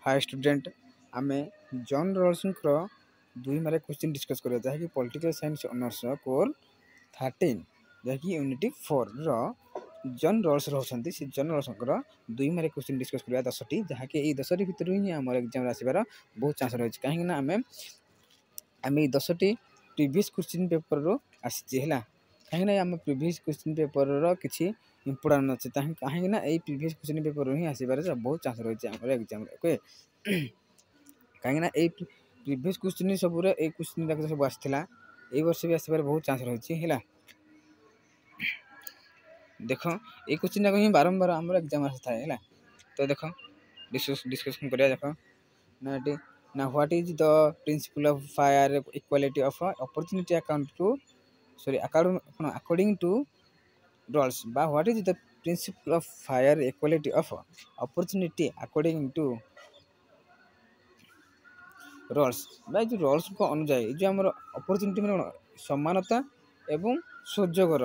Hi student आमे John रॉल्सनर 2 mark question discuss करिया जहाँकि पॉलिटिकल साइंस ऑनर्स कोर 13 जहाँकि यूनिट 4 रो जॉन रॉल्स रहउछंती से जॉन रॉल्सनर 2 मार्क क्वेश्चन डिस्कस करिया 10टी जहाँकि ए 10टी भितर ही हमर एग्जाम आसीबार बहुत चांस रहछ काहे ना आमे 10टी प्रीवियस क्वेश्चन पेपर रो आसी हैला काहे ना हम प्रीवियस क्वेश्चन पेपर रो किछि इंपोर्टेंट अछि काहे ना ए प्रीवियस क्वेश्चन पेपर ही आसीबार बहुत चांस रहछ हमर एग्जाम ओके काहे ना ए प्रीवियस क्वेश्चन सब रे ए क्वेश्चन तक सब आस्थिला ए वर्ष भी आसीबार बहुत चांस रहछ हैला देखो ए क्वेश्चन तक ही बारंबार हमर एग्जाम आस्था हैला तो देखो डिस्कशन करिया देखो ना what is the principle of fair equality of opportunity according to Rawls बा what is the principle of fair equality of opportunity according to Rawls बा जो रूल्स को अनुसार जो हमर अपॉर्चुनिटी में समानता एवं सुजोगर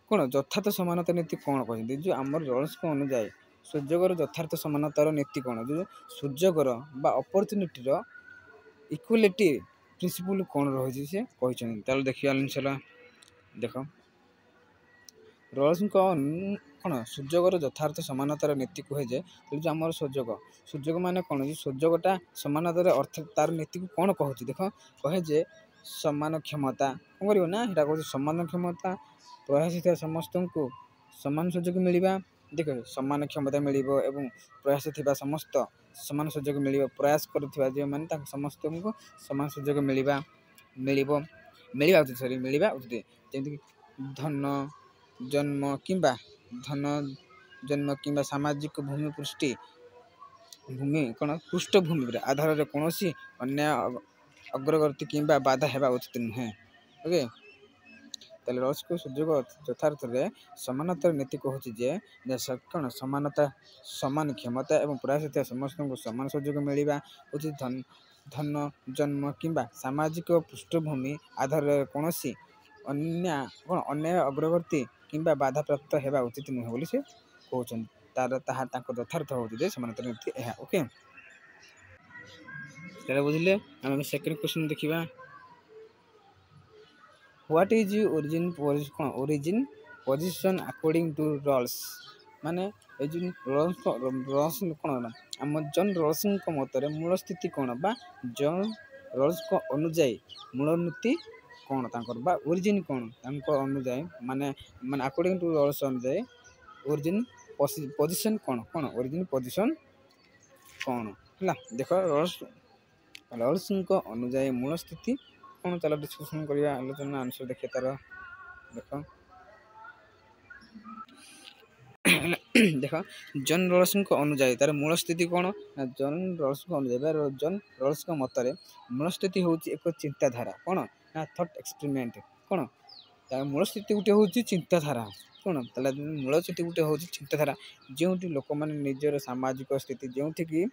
कोन यथार्थ समानता नीति कोन कहते जो हमर रूल्स को अनुसार सुजोगर यथार्थ समानतार नीति कोन जो सुजोगर बा अपॉर्चुनिटी रो इक्वालिटी प्रिंसिपल कोन रही से कहछन ताल देखिया आंसर देखो रूल्स को कोन सुजोगर यथार्थ समानतार नीति कहे जे जो हमर सुजोग माने कोन जे सुजोगटा समानतार अर्थ तार नीति कोन कहछि देखो कहे जे समान क्षमता कोन करियो ना हेटा कहछि समान क्षमता प्रयासित समस्त को समान सुजोग मिलिबा देखो समान क्षमता मिलिबो एवं प्रयास थिबा समस्त समान सुजोग मिलिबो प्रयास करथिबा जे माने ता समस्त को समान सुजोग मिलिबा उचित जेंति धन जन्म किंबा सामाजिक भूमि कोन पृष्ठभूमि रे आधार रे कोनोसी अन्य अग्रगति किंबा बाधा हेबा उचित नहे ओके तले रस को सुजोग यथार्थ रे समानतार नीति कहछि जे कोन समानता समान क्षमता एवं प्रयास समस्त को समान सुजोग मिलिबा उचित धन जन्म किंबा सामाजिक पृष्ठभूमि आधार रे कोनोसी अन्य अग्रगति किंबा बाधा प्राप्त हेबा उचित नहे बोली से कहछन तार ताहा ताको यथार्थ होछि जे समानतार नीति एहा ओके तेरा बुझिले हम सेकंड क्वेश्चन देखिबा what is original position according to Rawls माने ए जिन रूल्स कोन हम जन रूल्स को मतरे मूल स्थिति कोन बा जन रूल्स को अनुଯାयी मूल नीति कोन तांकर बा ओरिजिन कोन तांको अनुଯାयी माने अकॉर्डिंग टू रूल्स अनुଯାयी ओरिजिन पोजीशन कोन ओरिजिन पोजीशन कोन हला देखो रूल्स को अनुଯାयी मूल स्थिति कोन चलो डिस्कशन करिया आलोचना आंसर देखि तार देखो देखो जन रूल्स को अनुଯାयी तार मूल स्थिति कोन जन रूल्स को अनुଯାयी जन रूल्स को मतरे मूल स्थिति होची एक चिंताधारा कोन ना थॉट एक्सपेरिमेंट कोन तार मूल स्थिति उठे होची चिंताधारा कोन तला मूल स्थिति उठे होची चिंताधारा जेउटी लोक माने निजर सामाजिक स्थिति जेउठी की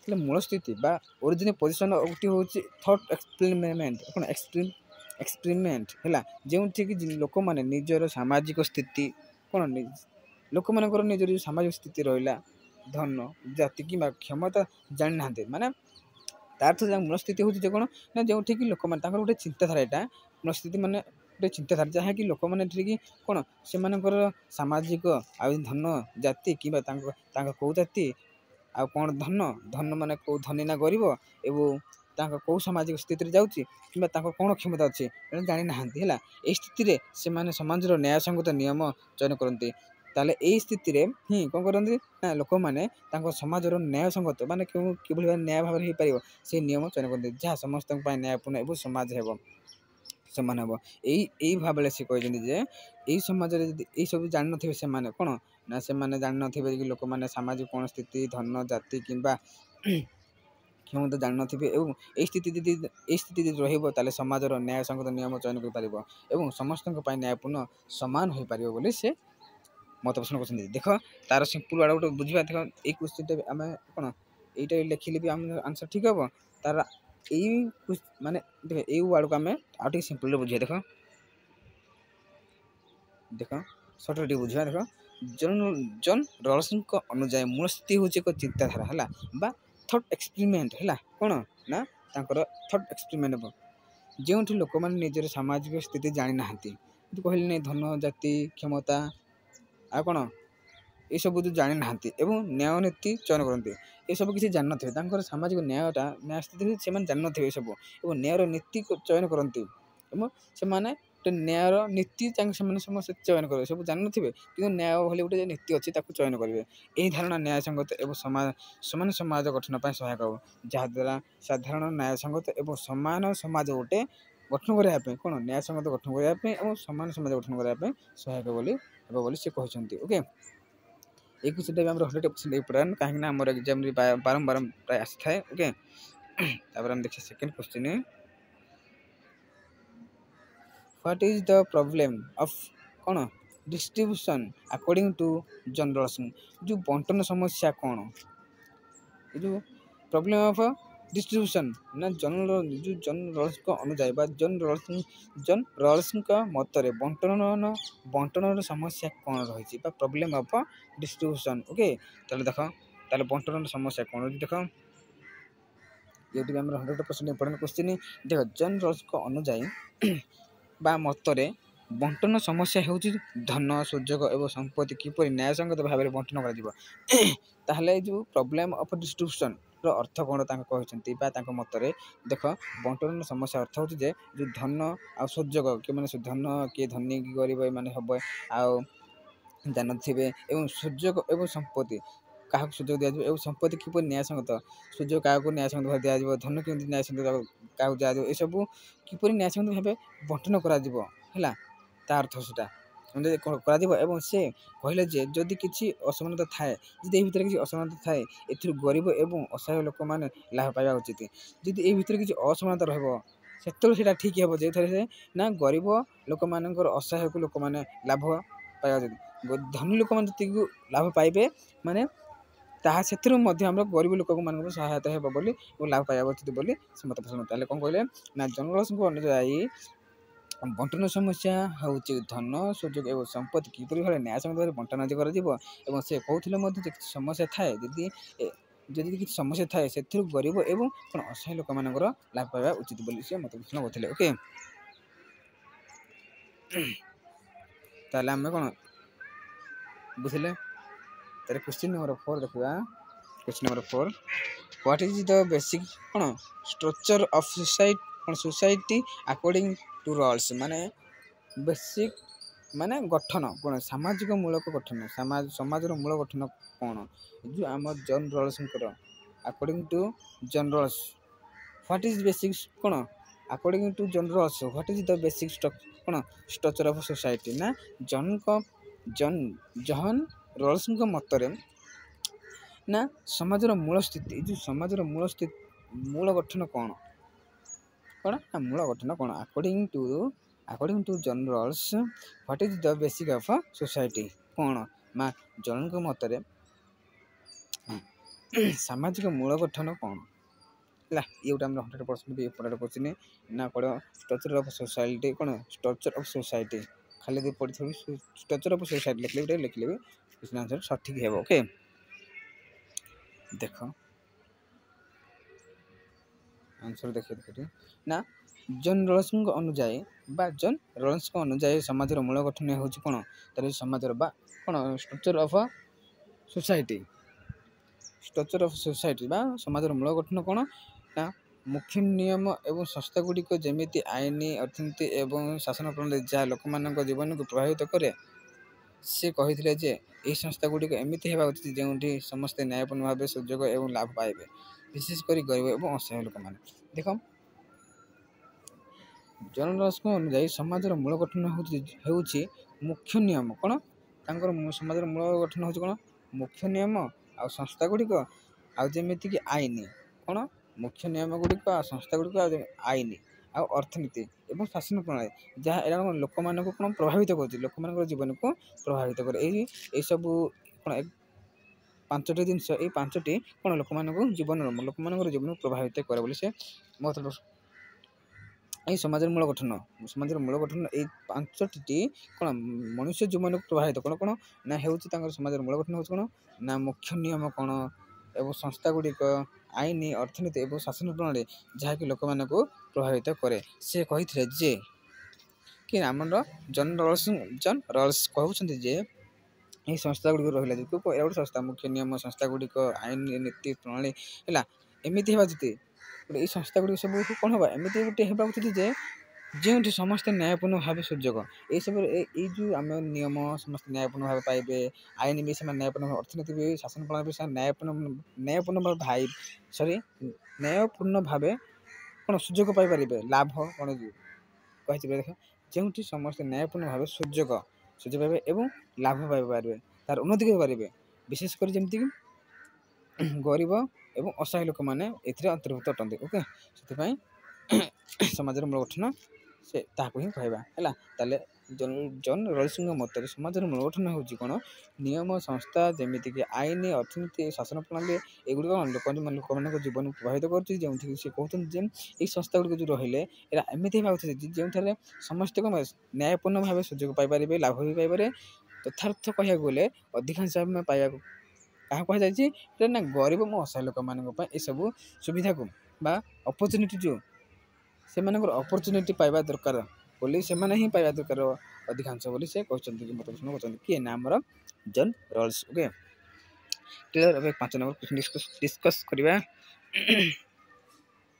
मूल स्थिति बा ओरिजिन पोजीशन उठी होची थॉट एक्सपेरिमेंट कोन एक्सपेरिमेंट हैला जेउठी की लोक माने निजर सामाजिक स्थिति कोन लोक मानकर निजर सामाजिक स्थिति रहिला धन जाति कि क्षमता जानि नाते माने तार्थ मूल स्थिति होची जे कोन ना जेउठी की लोक माने ताकर गोटे चिंताधारा एटा मूल स्थिति माने गोटे चिंताधारा जहाँ कि लोक माने ठीक कोन से मानकर सामाजिक आ धन जाति कि कौ जाति आ कौन धन माने कौ धनी ना गरीब एवं तांका कौ सामाजिक स्थिति रे जाउची किबा तांका कोन क्षमता अछि जानि नाहंती हैला ए स्थिति रे से माने समाज रो न्याय संगत नियम चयन करंती ताले ए स्थिति रे ही कोन करंती ना लोक माने तांका समाज रो न्याय संगत माने केबल न्याय भाव रे हे परिबो से नियम चयन करंती जहा समस्त पय न्यायपूर्ण एवं समाज हेबो समान हेबो एई भाबले से कहजनी जे एई समाज रे यदि एई सब जानि नथिबे से माने कोन ना से माने जानि नथिबे कि लोक माने सामाजिक कोन स्थिति धन जाति किंबा क्षमता जानि नथिबे एवं ए स्थिति यदि रहिबो ताले समाज रो न्याय संगत नियम चयन कर परिबो एवं समस्त पय न्यायपूर्ण समान होई परिबो बोली से मत प्रश्न करछन देखो तार सिंपल वाला गोटे बुझिबा देखो ए क्वेश्चन हमें कोन एटा लिखिले भी हम आंसर ठीक हबो तार एई माने देखो एई वर्ड को हमें आ ठीक सिंपल रे बुझिया देखो शॉर्ट रे बुझिया देखो ଜନ୍ ରଲ୍ସଙ୍କ ଅନୁଯାୟୀ ମୂଳ ସ୍ଥିତି ହେଉଛି ଏକ ଚିନ୍ତାଧାରା ହେଲା ବା ଥଟ୍ ଏକ୍ସପେରିମେଣ୍ଟ ହେଲା କ'ଣ ନା ତାଙ୍କର ଥଟ୍ ଏକ୍ସପେରିମେଣ୍ଟ ହେବ ଯେଉଁଠି ଲୋକମାନେ ନିଜର ସାମାଜିକ ସ୍ଥିତି ଜାଣିନାହାନ୍ତି କହିଲେ ଧନ ଜାତି କ୍ଷମତା ଆଉ କ'ଣ ଏସବୁ ଯେଉଁ ଜାଣିନାହାନ୍ତି ଏବଂ ନ୍ୟାୟ ନୀତି ଚୟନ କରନ୍ତି ଏସବୁ କିଛି ଜାଣିନଥିବେ ତାଙ୍କର ସାମାଜିକ ନ୍ୟାୟ ସ୍ଥିତି ସେମାନେ ଜାଣିନଥିବେ ଏସବୁ ଏବଂ ନ୍ୟାୟର ନୀତି ଚୟନ କରନ୍ତି ଏବଂ ସେମାନେ ନ୍ୟାୟର ନୀତି ସେମାନେ ସମସ୍ତେ ଚୟନ କରିବେ ସବୁ ଜାଣିନଥିବେ କିନ୍ତୁ ନ୍ୟାୟ ଭଳି ଗୋଟେ ନୀତି ଅଛି ତାକୁ ଚୟନ କରିବେ ଏହି ଧାରଣା ନ୍ୟାୟସଙ୍ଗତ ଏବଂ ସମାନ ସମାଜ ଗଠନ ପାଇଁ ସହାୟକ ହେବ ଯାହାଦ୍ୱାରା ସାଧାରଣ ନ୍ୟାୟସଙ୍ଗତ ଏବଂ ସମାନ ସମାଜ ଗୋଟେ ଗଠନ କରିବା ପାଇଁ କ'ଣ ନ୍ୟାୟସଙ୍ଗତ ଗଠନ କରିବା ପାଇଁ ଏବଂ ସମାନ ସମାଜ ଗଠନ କରିବା ପାଇଁ ସହାୟକ ହେବ ବୋଲି ସେ କହିଛନ୍ତି ଓକେ। এই କୋଶ୍ଚିନ୍ଟା ବି ଆମର 100% ଇମ୍ପୋର୍ଟାଣ୍ଟ କାହିଁକିନା ଆମର ଏକ୍ଜାମ୍ରେ ବାରମ୍ବାର ପ୍ରାୟ ଆସିଥାଏ ଓକେ। ତାପରେ ଆମେ ଦେଖିବା second question what is the problem of କ'ଣ distribution according to John Rolls ଯେଉଁ ବଣ୍ଟନ ସମସ୍ୟା କ'ଣ ଏ ଯେଉଁ ପ୍ରୋବ୍ଲେମ୍ ଅଫ୍ ଡିଷ୍ଟ୍ରିବ୍ୟୁସନ୍ ନା ଜନ୍ ରଲ୍ସଙ୍କ ଅନୁଯାୟୀ ବା ଜନ୍ ରଲ୍ସଙ୍କ ମତରେ ବଣ୍ଟନର ସମସ୍ୟା କ'ଣ ରହିଛି ବା ପ୍ରୋବ୍ଲେମ୍ ଅଫ୍ ଡିଷ୍ଟ୍ରିବ୍ୟୁସନ୍ ଓକେ। ତାହେଲେ ବଣ୍ଟନର ସମସ୍ୟା କ'ଣ ରହିଛି ଦେଖ ଏଇଠି ବି ଆମର 100% ଇମ୍ପୋର୍ଟାଣ୍ଟ କୋଶ୍ଚିନ୍ ଦେଖ ଜନ୍ ରଲ୍ସଙ୍କ ଅନୁଯାୟୀ ବା ମତରେ ବଣ୍ଟନ ସମସ୍ୟା ହେଉଛି ଧନ ସୁଯୋଗ ଏବଂ ସମ୍ପତ୍ତି କିପରି ନ୍ୟାୟସଙ୍ଗତ ଭାବରେ ବଣ୍ଟନ କରାଯିବ ତାହେଲେ ଏ ଯେଉଁ ପ୍ରୋବ୍ଲେମ୍ ଅଫ୍ ଡିଷ୍ଟ୍ରିବ୍ୟୁସନ୍ର ଅର୍ଥ କ'ଣ ତାଙ୍କ କହିଛନ୍ତି ବା ତାଙ୍କ ମତରେ ଦେଖ ବଣ୍ଟନର ସମସ୍ୟା ଅର୍ଥ ହେଉଛି ଯେ ଯେଉଁ ଧନ ଆଉ ସୁଯୋଗ କିଏ ଧନ କିଏ ଧନୀ କି ଗରିବ ଏମାନେ ହେବ ଆଉ ଜାଣିନଥିବେ ଏବଂ ସୁଯୋଗ ଏବଂ ସମ୍ପତ୍ତି କାହାକୁ ସୁଯୋଗ ଦିଆଯିବ ଏବଂ ସମ୍ପତ୍ତି କିପରି ନ୍ୟାୟସଙ୍ଗତ ସୁଯୋଗ କାହାକୁ ନ୍ୟାୟସଙ୍ଗତ ଭାବେ ଦିଆଯିବ ଧନ କେମିତି ନ୍ୟାୟସଙ୍ଗତ କାହାକୁ ଦିଆଯିବ ଏସବୁ କିପରି ନ୍ୟାୟସଙ୍ଗତ ଭାବେ ବଣ୍ଟନ କରାଯିବ ହେଲା ତା ଅର୍ଥ ସେଇଟା କରାଯିବ ଏବଂ ସେ କହିଲେ ଯେ ଯଦି କିଛି ଅସମାନତା ଥାଏ ଯଦି ଏହି ଭିତରେ କିଛି ଅସମାନତା ଥାଏ ଏଥିରୁ ଗରିବ ଏବଂ ଅସହାୟ ଲୋକମାନେ ଲାଭ ପାଇବା ଉଚିତ ଯଦି ଏହି ଭିତରେ କିଛି ଅସମାନତା ରହିବ ସେତେବେଳେ ସେଇଟା ଠିକ୍ ହେବ ଯେଉଁଥିରେ ନା ଗରିବ ଲୋକମାନଙ୍କର ଅସହାୟକୁ ଲୋକମାନେ ଲାଭ ପାଇବା ଉଚିତ ଧନୀ ଲୋକମାନେ ଯେତିକି ଲାଭ ପାଇବେ ମାନେ ତାହା ସେଥିରୁ ମଧ୍ୟ ଆମର ଗରିବ ଲୋକମାନଙ୍କୁ ସହାୟତା ହେବ ବୋଲି ଏବଂ ଲାଭ ପାଇବା ଉଚିତ ବୋଲି ସେ ମତ ପସନ୍ଦ ତାହେଲେ କ'ଣ କହିଲେ ନା ଜନ୍ ରଲ୍ସଙ୍କ ଅନୁଯାୟୀ ବଣ୍ଟନ ସମସ୍ୟା ହେଉଛି ଧନ ସୁଯୋଗ ଏବଂ ସମ୍ପତ୍ତି କିପରି ଭାବେ ନ୍ୟାୟସଙ୍ଗତ ଭାବେ ବଣ୍ଟନ କରାଯିବ ଏବଂ ସେ କହୁଥିଲେ ମଧ୍ୟ ଯେ କିଛି ସମସ୍ୟା ଥାଏ ଯଦି କିଛି ସମସ୍ୟା ଥାଏ ସେଥିରୁ ଗରିବ ଏବଂ କ'ଣ ଅସହାୟ ଲୋକମାନଙ୍କର ଲାଭ ପାଇବା ଉଚିତ ବୋଲି ସେ ମତ ପୋଷଣ କରିଥିଲେ ଓକେ। ତାହେଲେ ଆମେ କ'ଣ ବୁଝିଲେ ତାହେଲେ କ୍ୱେଶ୍ଚିନ୍ ନମ୍ବର 4 ଦେଖିବା question number 4 what is the basic କ'ଣ structure of society according to Rawls ମାନେ ବେସିକ୍ ମାନେ ଗଠନ କ'ଣ ସାମାଜିକ ମୂଳକ ଗଠନ ସମାଜର ମୂଳ ଗଠନ କ'ଣ ଯେଉଁ ଆମ ଜନ୍ ରଲ୍ସଙ୍କର according to John Rawls what is basic କ'ଣ according to John Rawls what is the basic କ'ଣ ଷ୍ଟ୍ରକ୍ଚର୍ ଅଫ୍ ସୋସାଇଟି ନା ଜନ୍ ରଲ୍ସଙ୍କ ମତରେ ନା ସମାଜର ମୂଳ ସ୍ଥିତି ଯେଉଁ ସମାଜର ମୂଳ ଗଠନ କ'ଣ ନା ମୂଳ ଗଠନ କ'ଣ according to John Rawls what is the basic of society କ'ଣ ନା ଜନ୍ଙ୍କ ମତରେ ସାମାଜିକ ମୂଳ ଗଠନ କ'ଣ ହେଲା ଇଏ ଗୋଟେ ଆମର 100% ବି ଇମ୍ପୋର୍ଟାଣ୍ଟ କୋଶ୍ଚିନ୍ ନା ପଢ଼ ଷ୍ଟ୍ରକ୍ଚର୍ ଅଫ୍ ସୋସାଇଟି କ'ଣ ଷ୍ଟ୍ରକ୍ଚର୍ ଅଫ୍ ସୋସାଇଟି ଖାଲି ଯଦି ପଢ଼ିଥିବି ଷ୍ଟ୍ରକ୍ଚର୍ ଅଫ୍ ସୋସାଇଟି ଲେଖିଲେ ବି କ୍ୱେଶ୍ଚିନ୍ ଆନ୍ସର୍ ସଠିକ୍ ହେବ ଓକେ। ଦେଖ ଆନ୍ସର୍ ଦେଖିବେ ନା ଜନ୍ ରଲ୍ସଙ୍କ ଅନୁଯାୟୀ ସମାଜର ମୂଳ ଗଠନ ହେଉଛି କ'ଣ ତାହେଲେ ସମାଜର ବା କ'ଣ ଷ୍ଟ୍ରକ୍ଚର୍ ଅଫ୍ ସୋସାଇଟି ବା ସମାଜର ମୂଳ ଗଠନ କ'ଣ ନା ମୁଖ୍ୟ ନିୟମ ଏବଂ ସଂସ୍ଥାଗୁଡ଼ିକ ଯେମିତି ଆଇନ ଅର୍ଥନୀତି ଏବଂ ଶାସନ ପ୍ରଣାଳୀ ଯାହା ଲୋକମାନଙ୍କ ଜୀବନକୁ ପ୍ରଭାବିତ କରେ ସେ କହିଥିଲେ ଯେ ଏହି ସଂସ୍ଥାଗୁଡ଼ିକ ଏମିତି ହେବା ଉଚିତ ଯେଉଁଠି ସମସ୍ତେ ନ୍ୟାୟପୂର୍ଣ୍ଣ ଭାବେ ସୁଯୋଗ ଏବଂ ଲାଭ ପାଇବେ ବିଶେଷ କରି ଗରିବ ଏବଂ ଅସହାୟ ଲୋକମାନେ ଦେଖ ଜନ୍ ରଲ୍ସଙ୍କ ଅନୁଯାୟୀ ସମାଜର ମୂଳ ଗଠନ ହେଉଛି ମୁଖ୍ୟ ନିୟମ କ'ଣ ତାଙ୍କର ସମାଜର ମୂଳ ଗଠନ ହେଉଛି କ'ଣ ମୁଖ୍ୟ ନିୟମ ଆଉ ସଂସ୍ଥାଗୁଡ଼ିକ ଆଉ ଯେମିତିକି ଆଇନ କ'ଣ ମୁଖ୍ୟ ନିୟମ ଗୁଡ଼ିକ ଆଉ ସଂସ୍ଥାଗୁଡ଼ିକ ଆଉ ଆଇନ ଆଉ ଅର୍ଥନୀତି ଏବଂ ଶାସନ ପ୍ରଣାଳୀ ଯାହା ଏଇଟା କ'ଣ ଲୋକମାନଙ୍କୁ କ'ଣ ପ୍ରଭାବିତ କରୁଛି ଲୋକମାନଙ୍କର ଜୀବନକୁ ପ୍ରଭାବିତ କରେ ଏଇସବୁ କ'ଣ 5ଟି ଜିନିଷ ଏଇ 5ଟି କ'ଣ ଲୋକମାନଙ୍କର ଜୀବନକୁ ପ୍ରଭାବିତ କରେ ବୋଲି ସେ ମତ এই সমাজের ମୂଳ ଗଠନ ଏଇ 5ଟି କ'ଣ ମନୁଷ୍ୟ ଜୀବନକୁ ପ୍ରଭାବିତ କ'ଣ ନା ହେଉଛି ତାଙ୍କର ସମାଜର ମୂଳ ଗଠନ ହେଉଛି କ'ଣ ନା ମୁଖ୍ୟ ନିୟମ କ'ଣ ଏବଂ ସଂସ୍ଥା ଗୁଡ଼ିକ ଆଇନ ଅର୍ଥନୀତି ଏବଂ ଶାସନ ପ୍ରଣାଳୀ ଯାହାକି ଲୋକମାନଙ୍କୁ ପ୍ରଭାବିତ କରେ। ସେ କହିଥିଲେ ଯେ କି ଆମର ଜନ୍ ରଲ୍ସ କହୁଛନ୍ତି ଯେ ଏହି ସଂସ୍ଥା ଗୁଡ଼ିକ ରହିଲା ଯେ ଏଇଟା ଗୋଟେ ସଂସ୍ଥା ମୁଖ୍ୟ ନିୟମ ସଂସ୍ଥା ଗୁଡ଼ିକ ଆଇନ ନୀତି ପ୍ରଣାଳୀ ହେଲା ଏମିତି ହେବା ଯଦି ଗୋଟେ ଏଇ ସଂସ୍ଥା ଗୁଡ଼ିକ ସବୁ କ'ଣ ହେବା ଏମିତି ଗୋଟେ ହେବା ଉଚିତ ଯେ ଯେଉଁଠି ସମସ୍ତେ ନ୍ୟାୟପୂର୍ଣ୍ଣ ଭାବେ ସୁଯୋଗ ଏଇସବୁରେ ଏଇ ଯେଉଁ ଆମ ନିୟମ ସମସ୍ତେ ନ୍ୟାୟପୂର୍ଣ୍ଣ ଭାବେ ପାଇବେ ଆଇନ ବି ସେମାନେ ନ୍ୟାୟପୂର୍ଣ୍ଣ ଭାବେ ଅର୍ଥନୀତି ବି ଶାସନ ପ୍ରଣାଳୀ ବି ସେମାନେ ନ୍ୟାୟପୂର୍ଣ୍ଣ ଭାବେ ନ୍ୟାୟପୂର୍ଣ୍ଣ ଭାବେ କ'ଣ ସୁଯୋଗ ପାଇପାରିବେ ଲାଭ କ'ଣ କହିଥିବେ ଦେଖ ଯେଉଁଠି ସମସ୍ତେ ନ୍ୟାୟପୂର୍ଣ୍ଣ ଭାବେ ସୁଯୋଗ ପାଇବେ ଏବଂ ଲାଭ ପାଇପାରିବେ ତାର ଉନ୍ନତି କରିପାରିବେ ବିଶେଷ କରି ଯେମିତିକି ଗରିବ ଏବଂ ଅସହାୟ ଲୋକମାନେ ଏଥିରେ ଅନ୍ତର୍ଭୁକ୍ତ ଅଟନ୍ତି ଓକେ ସେଥିପାଇଁ ସମାଜର ମୂଳ ଗଠନ ସେ ତାହାକୁ ହିଁ କହିବା ହେଲା। ତାହେଲେ ଜନ୍ ରଲ୍ସଙ୍କ ମତରେ ସମାଜର ମୂଳ ଗଠନ ହେଉଛି କ'ଣ ନିୟମ ସଂସ୍ଥା ଯେମିତିକି ଆଇନ ଅର୍ଥନୀତି ଶାସନ ପ୍ରଣାଳୀ ଏଗୁଡ଼ିକ ଲୋକମାନଙ୍କ ଜୀବନକୁ ପ୍ରଭାବିତ କରୁଛି ଯେଉଁଠିକି ସେ କହୁଛନ୍ତି ଯେ ଏଇ ସଂସ୍ଥା ଗୁଡ଼ିକ ଯେଉଁ ରହିଲେ ଏରା ଏମିତି ହେବା ଉଚିତ ଯେଉଁଠାରେ ସମସ୍ତେ କ'ଣ ନ୍ୟାୟପୂର୍ଣ୍ଣ ଭାବେ ସୁଯୋଗ ପାଇପାରିବେ ଲାଭ ବି ପାଇପାରିବେ ଯଥାର୍ଥ କହିବାକୁ ଗଲେ ଅଧିକାଂଶ ଆମେ ପାଇବାକୁ କାହାକୁ କୁହାଯାଇଛି ଏଇଟା ନା ଗରିବ ଓ ଅସହାୟ ଲୋକମାନଙ୍କ ପାଇଁ ଏସବୁ ସୁବିଧାକୁ ବା ଅପରଚୁନିଟି ଯେଉଁ ସେମାନଙ୍କର ଅପରଚୁନିଟି ପାଇବା ଦରକାର ବୋଲି ସେମାନେ ହିଁ ପାଇବା ଦରକାର ଅଧିକାଂଶ ବୋଲି ସେ କହିଛନ୍ତି କି ମତ ପୋଷଣ କରୁଛନ୍ତି କିଏ ନା ଆମର ଜନ୍ ରଲ୍ସ ଓକେ କ୍ଲିୟର। ଏବେ 5 ନମ୍ବର କ୍ୱେଶ୍ଚନ୍ ଡିସ୍କସ୍ କରିବା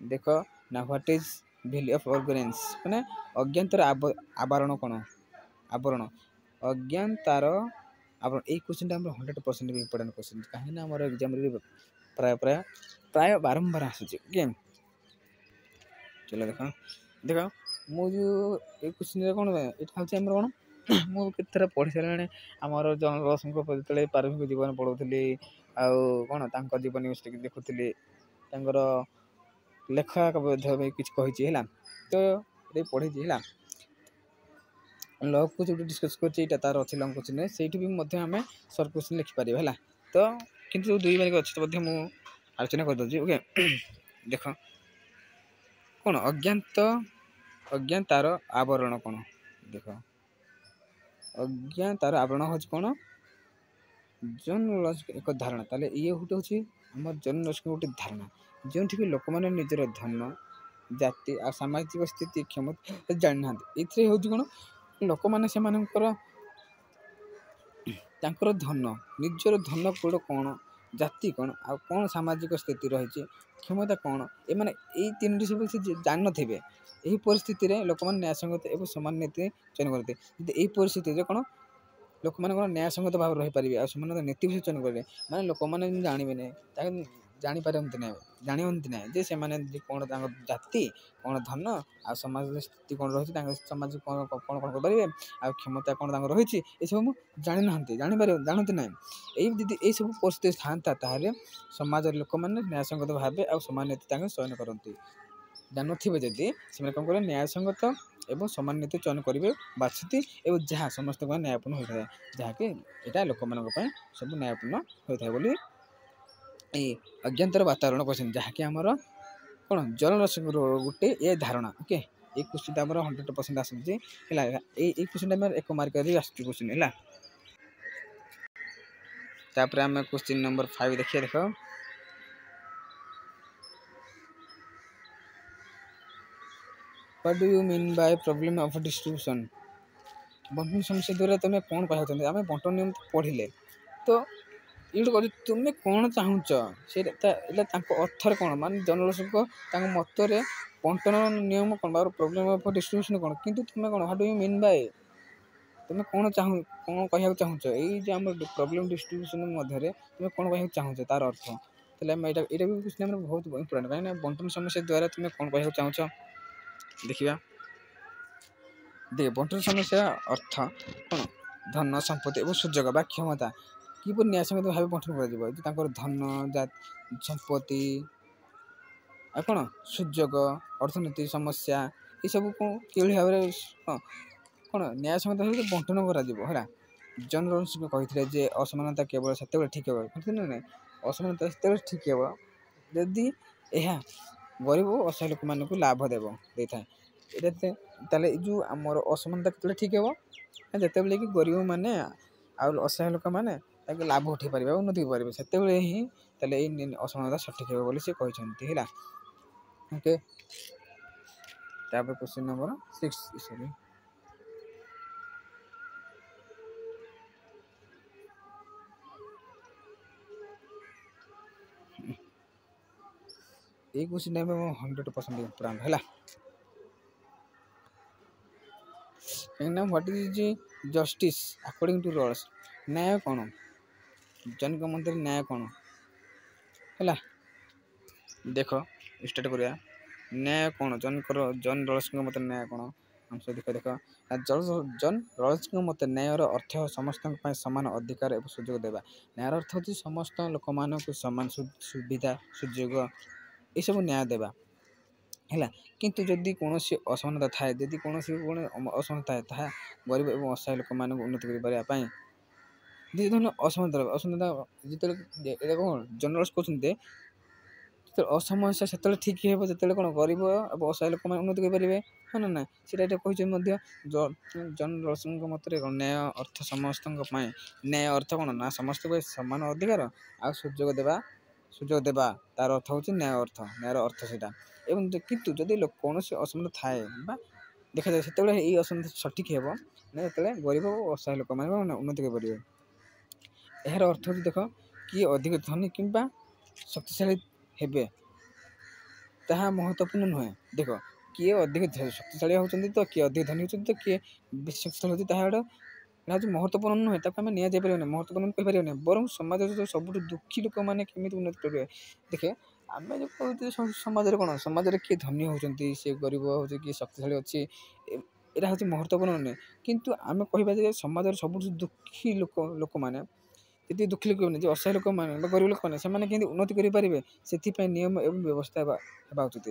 ଦେଖ ନା what is value of ignorance ମାନେ ଅଜ୍ଞାନତାର ଆବରଣ କ'ଣ ଆବରଣ ଅଜ୍ଞାନତାର ଆବରଣ ଏଇ କ୍ୱେଶ୍ଚନଟା ଆମର 100% ବି ଇମ୍ପୋର୍ଟାଣ୍ଟ କ୍ୱେଶ୍ଚନ କାହିଁକିନା ଆମର ଏକ୍ଜାମ୍ରେ ପ୍ରାୟ ବାରମ୍ବାର ଆସୁଛି ଓକେ ଚଲ ଦେଖ ମୁଁ ଯେଉଁ ଏଇ କ୍ୱେଶ୍ଚନରେ କ'ଣ ଏଇଟା ହେଉଛି ଆମର କ'ଣ ମୁଁ କେତେଥର ପଢ଼ି ସାରିଲାଣି ଆମର ଜନ୍ ରଲ୍ସଙ୍କ ଯେତେବେଳେ ପ୍ରାରମ୍ଭିକ ଜୀବନ ପଢ଼ୁଥିଲି ଆଉ କ'ଣ ତାଙ୍କ ଜୀବନୀ ବିଷୟରେ ଦେଖୁଥିଲି ତାଙ୍କର ଲେଖା ମଧ୍ୟ କିଛି କହିଛି ହେଲା ତ ଏଇଟା ପଢ଼ିଛି ହେଲା ଲକୁ ଯେଉଁଠି ଡିସ୍କସ୍ କରୁଛି ଏଇଟା ତାର ଅଛି ଲଙ୍ଗ କ୍ୱେଶ୍ଚନ୍ ସେଇଠି ବି ମଧ୍ୟ ଆମେ ସର୍ଟ କ୍ୱେଶ୍ଚନ୍ ଲେଖିପାରିବା ହେଲା ତ କିନ୍ତୁ 2 ମାର୍କ ଅଛି ତ ମଧ୍ୟ ମୁଁ ଆଲୋଚନା କରିଦେଉଛି ଓକେ ଦେଖ କ'ଣ ଅଜ୍ଞାନତାର ଆବରଣ କ'ଣ ଦେଖ ଅଜ୍ଞାନତାର ଆବରଣ ହେଉଛି କ'ଣ ଜନ୍ ରଲ୍ସଙ୍କ ଏକ ଧାରଣା ତାହେଲେ ଇଏ ଗୋଟେ ହେଉଛି ଆମର ଜନ୍ ରଲ୍ସଙ୍କ ଗୋଟେ ଧାରଣା ଯେଉଁଠିକି ଲୋକମାନେ ନିଜର ଧନ ଜାତି ଆଉ ସାମାଜିକ ସ୍ଥିତି କ୍ଷମତା ଜାଣିନାହାନ୍ତି ଏଥିରେ ହେଉଛି କ'ଣ ଲୋକମାନେ ସେମାନଙ୍କର ତାଙ୍କର ଧନ ନିଜର ଧନ କୋଡ଼ କ'ଣ ଜାତି କ'ଣ ଆଉ କ'ଣ ସାମାଜିକ ସ୍ଥିତି ରହିଛି କ୍ଷମତା କ'ଣ ଏମାନେ ଏଇ 3ଟି ସବୁ ସେ ଜାଣିନଥିବେ ଏହି ପରିସ୍ଥିତିରେ ଲୋକମାନେ ନ୍ୟାୟସଙ୍ଗତ ଏବଂ ସମାନ ନୀତି ଚୟନ କରନ୍ତି ଯଦି ଏହି ପରିସ୍ଥିତିରେ କ'ଣ ଲୋକମାନେ କ'ଣ ନ୍ୟାୟସଙ୍ଗତ ଭାବରେ ରହିପାରିବେ ଆଉ ସେମାନଙ୍କ ନୀତି ବିଷୟ ଚୟନ କରିବେ ମାନେ ଲୋକମାନେ ଜାଣିବେ ନାହିଁ ତାକୁ ଜାଣିପାରନ୍ତି ନାହିଁ ଯେ ସେମାନେ କ'ଣ ତାଙ୍କ ଜାତି କ'ଣ ଧନ ଆଉ ସମାଜର ସ୍ଥିତି କ'ଣ ରହିଛି ତାଙ୍କ ସମାଜ କ'ଣ କରିପାରିବେ ଆଉ କ୍ଷମତା କ'ଣ ତାଙ୍କର ରହିଛି ଏସବୁ ମୁଁ ଜାଣନ୍ତି ନାହିଁ ଯଦି ଏଇସବୁ ପରିସ୍ଥିତି ଥାଆନ୍ତା ତାହେଲେ ସମାଜର ଲୋକମାନେ ନ୍ୟାୟସଙ୍ଗତ ଭାବେ ଆଉ ସମାନ ନୀତି ତାଙ୍କୁ ଚୟନ କରନ୍ତି ଜାଣୁଥିବେ ଯଦି ସେମାନେ କ'ଣ କରିବେ ନ୍ୟାୟସଙ୍ଗତ ଏବଂ ସମାନ ନୀତି ଚୟନ କରିବେ ବାଛନ୍ତି ଏବଂ ଯାହା ସମସ୍ତଙ୍କ ପାଇଁ ନ୍ୟାୟପୂର୍ଣ୍ଣ ହୋଇଥାଏ ଯାହାକି ଏଇଟା ଲୋକମାନଙ୍କ ପାଇଁ ସବୁ ନ୍ୟାୟପୂର୍ଣ୍ଣ ହୋଇଥାଏ ବୋଲି ଏଇ ଅଜ୍ଞାନତାର ବାତାବରଣ କହିଛନ୍ତି ଯାହାକି ଆମର କ'ଣ ଜନ୍ ରଲ୍ସଙ୍କର ଗୋଟେ ଏ ଧାରଣା ଓକେ ଏଇ କ୍ୱେଶ୍ଚନଟା ଆମର 100% ଆସୁଛି ହେଲା ଏଇ କ୍ୱେଶ୍ଚନଟା ଆମର 1 ମାର୍କରେ ଆସୁଛି କ୍ୱେଶ୍ଚନ ହେଲା। ତାପରେ ଆମେ କ୍ୱେଶ୍ଚନ ନମ୍ବର 5 ଦେଖିବା ଦେଖ What do you mean by problem of distribution ବଣ୍ଟନ ସମସ୍ୟା ଦ୍ୱାରା ତୁମେ କ'ଣ କହିବାକୁ ଆମେ ବଣ୍ଟନ ନିୟମ ପଢ଼ିଲେ ତ ଏଇଠି କହୁଛି ତୁମେ କ'ଣ ଚାହୁଁଛ ସେଇଟା ଏଇଟା ତାଙ୍କ ଅର୍ଥରେ କ'ଣ ମାନେ ଜନ୍ ରଲ୍ସଙ୍କ ତାଙ୍କ ମତରେ ବଣ୍ଟନ ନିୟମ କ'ଣ ବା ପ୍ରୋବ୍ଲେମ୍ ଅଫ୍ ଡିଷ୍ଟ୍ରିବ୍ୟୁସନ୍ କ'ଣ କିନ୍ତୁ ତୁମେ କ'ଣ what do you mean by ତୁମେ କ'ଣ କହିବାକୁ ଚାହୁଁଛ ଏଇ ଯେ ଆମର ପ୍ରୋବ୍ଲେମ୍ ଡିଷ୍ଟ୍ରିବ୍ୟୁସନ୍ ମଧ୍ୟରେ ତୁମେ କ'ଣ କହିବାକୁ ଚାହୁଁଛ ତାର ଅର୍ଥ ତାହେଲେ ଆମେ ଏଇଟା ବି କ୍ୱେଶ୍ଚନ୍ ଆମର ବହୁତ ଇମ୍ପୋର୍ଟାଣ୍ଟ କାହିଁକିନା ବଣ୍ଟନ ସମସ୍ୟା ଦ୍ୱାରା ତୁମେ କ'ଣ କହିବାକୁ ଚାହୁଁଛ ଦେଖିବା ବଣ୍ଟନ ସମସ୍ୟା ଅର୍ଥ କ'ଣ ଧନ ସମ୍ପତ୍ତି ଏବଂ ସୁଯୋଗ ବା କ୍ଷମତା କିପରି ନ୍ୟାୟସଙ୍ଗତ ଭାବେ ବଣ୍ଟନ କରାଯିବ ଯେ ତାଙ୍କର ଧନ ସମ୍ପତ୍ତି ଆଉ କ'ଣ ସୁଯୋଗ ଅର୍ଥନୀତି ସମସ୍ୟା ଏସବୁକୁ କିଭଳି ଭାବରେ କ'ଣ ନ୍ୟାୟସଙ୍ଗତ ଭାବେ ବଣ୍ଟନ କରାଯିବ ହେଲା। ଜନ୍ ରଲ୍ସ କହିଥିଲେ ଯେ ଅସମାନତା କେବଳ ସେତେବେଳେ ଠିକ୍ ହେବ ନା ନାହିଁ ଅସମାନତା ସେତେବେଳେ ଠିକ୍ ହେବ ଯଦି ଏହା ଗରିବ ଓ ଅସହାୟ ଲୋକମାନଙ୍କୁ ଲାଭ ଦେଇଥାଏ ଏଇଟା ତାହେଲେ ଏଇ ଯେଉଁ ଆମର ଅସମାନତା କେତେବେଳେ ଠିକ୍ ହେବ ଯେତେବେଳେ କି ଗରିବମାନେ ଆଉ ଅସହାୟ ଲୋକମାନେ ତାକୁ ଲାଭ ଉଠାଇ ପାରିବେ ଉନ୍ନତି କରିପାରିବେ ସେତେବେଳେ ହିଁ ତାହେଲେ ଏଇ ଅସମାନତା ସଠିକ୍ ହେବ ବୋଲି ସେ କହିଛନ୍ତି ହେଲା। ଓକେ ତାପରେ କ୍ୱେଶ୍ଚିନ୍ ନମ୍ବର 6 ସରି এই କ୍ୱେଶ୍ଚିନ୍ ଏବେ ମୁଁ 100% ଇମ୍ପୋର୍ଟାଣ୍ଟ ହେଲା। କାହିଁକିନା what is justice according to Rawls ନ୍ୟାୟ କ'ଣ ଜନଙ୍କ ମଧ୍ୟରେ ନ୍ୟାୟ କ'ଣ ହେଲା। ଦେଖ ଷ୍ଟାର୍ଟ କରିବା ନ୍ୟାୟ କ'ଣ ଜନ୍ ରଲ୍ସଙ୍କ ମତରେ ନ୍ୟାୟ କ'ଣ ଦେଖ ଜନ୍ ରଲ୍ସଙ୍କ ମତେ ନ୍ୟାୟର ଅର୍ଥ ସମସ୍ତଙ୍କ ପାଇଁ ସମାନ ଅଧିକାର ଏବଂ ସୁଯୋଗ ଦେବା। ନ୍ୟାୟର ଅର୍ଥ ହେଉଛି ସମସ୍ତ ଲୋକମାନଙ୍କୁ ସମାନ ସୁବିଧା ସୁଯୋଗ ଏସବୁ ନ୍ୟାୟ ଦେବା ହେଲା। କିନ୍ତୁ ଯଦି କୌଣସି ଅସମାନତା ଥାଏ ଯଦି କୌଣସି ଅସମାନତା ଥାଏ ତାହା ଗରିବ ଏବଂ ଅସହାୟ ଲୋକମାନଙ୍କୁ ଉନ୍ନତି କରିବା ପାଇଁ ଯଦି ଅସମାନତା ଯେତେବେଳେ ଏଇଟା କ'ଣ ଜନ୍ ରଲ୍ସ କହୁଛନ୍ତି ଯେତେବେଳେ ଅସମସ୍ୟା ସେତେବେଳେ ଠିକ୍ ହେବ ଯେତେବେଳେ କ'ଣ ଗରିବ ଏବଂ ଅସହାୟ ଲୋକମାନେ ଉନ୍ନତି କରିପାରିବେ ହଁ ନା ନାହିଁ ସେଇଟା ଏଇଟା କହିଛନ୍ତି ମଧ୍ୟ ଜନ୍ ରଲ୍ସଙ୍କ ମତରେ ନ୍ୟାୟ ଅର୍ଥ ସମସ୍ତଙ୍କ ପାଇଁ ନ୍ୟାୟ ଅର୍ଥ କ'ଣ ନା ସମସ୍ତଙ୍କୁ ସମାନ ଅଧିକାର ଆଉ ସୁଯୋଗ ଦେବା ତାର ଅର୍ଥ ହେଉଛି ନ୍ୟାୟର ଅର୍ଥ ସେଇଟା। ଏବଂ କିନ୍ତୁ ଯଦି କୌଣସି ଅସମାନତା ଥାଏ ବା ଦେଖାଯାଏ ସେତେବେଳେ ଏଇ ଅସମାନତା ସଠିକ୍ ହେବ ନା ଯେତେବେଳେ ଗରିବ ଓ ଅସହାୟ ଲୋକମାନେ ଉନ୍ନତି କରିପାରିବେ। ଏହାର ଅର୍ଥ ହେଉଛି ଦେଖ କିଏ ଅଧିକ ଧନୀ କିମ୍ବା ଶକ୍ତିଶାଳୀ ହେବେ ତାହା ମହତ୍ତ୍ୱପୂର୍ଣ୍ଣ ନୁହେଁ। ଦେଖ କିଏ ଅଧିକ ଶକ୍ତିଶାଳୀ ହେଉଛନ୍ତି ତ କିଏ ଅଧିକ ଧନୀ ହେଉଛନ୍ତି ତ କିଏ ବେଶୀ ଶକ୍ତିଶାଳୀ ହେଉଛି ତାହା ଏଇଟା ହେଉଛି ମହତ୍ତ୍ୱପୂର୍ଣ୍ଣ ନୁହେଁ ତାକୁ ଆମେ ନିଆଯାଇପାରିବନି ମହତ୍ତ୍ୱପୂର୍ଣ୍ଣ କହିପାରିବନି ବରଂ ସମାଜରେ ଯେଉଁ ସବୁଠୁ ଦୁଃଖୀ ଲୋକମାନେ କେମିତି ଉନ୍ନତି କରିବେ। ଦେଖେ ଆମେ ଯେଉଁ କହୁଛେ ସମାଜରେ କ'ଣ ସମାଜରେ କିଏ ଧନୀ ହେଉଛନ୍ତି କିଏ ଗରିବ ହେଉଛି କିଏ ଶକ୍ତିଶାଳୀ ଅଛି ଏଇଟା ହେଉଛି ମହତ୍ତ୍ୱପୂର୍ଣ୍ଣ ନୁହେଁ। କିନ୍ତୁ ଆମେ କହିବା ଯେ ସମାଜରେ ସବୁଠୁ ଦୁଃଖୀ ଲୋକମାନେ ଯେତିକି ଦୁଃଖୀ ଲୋକମାନେ ଯେ ଅସହାୟ ଲୋକମାନେ ବା ଗରିବ ଲୋକମାନେ ସେମାନେ କେମିତି ଉନ୍ନତି କରିପାରିବେ ସେଥିପାଇଁ ନିୟମ ଏବଂ ବ୍ୟବସ୍ଥା ହେବା ଉଚିତ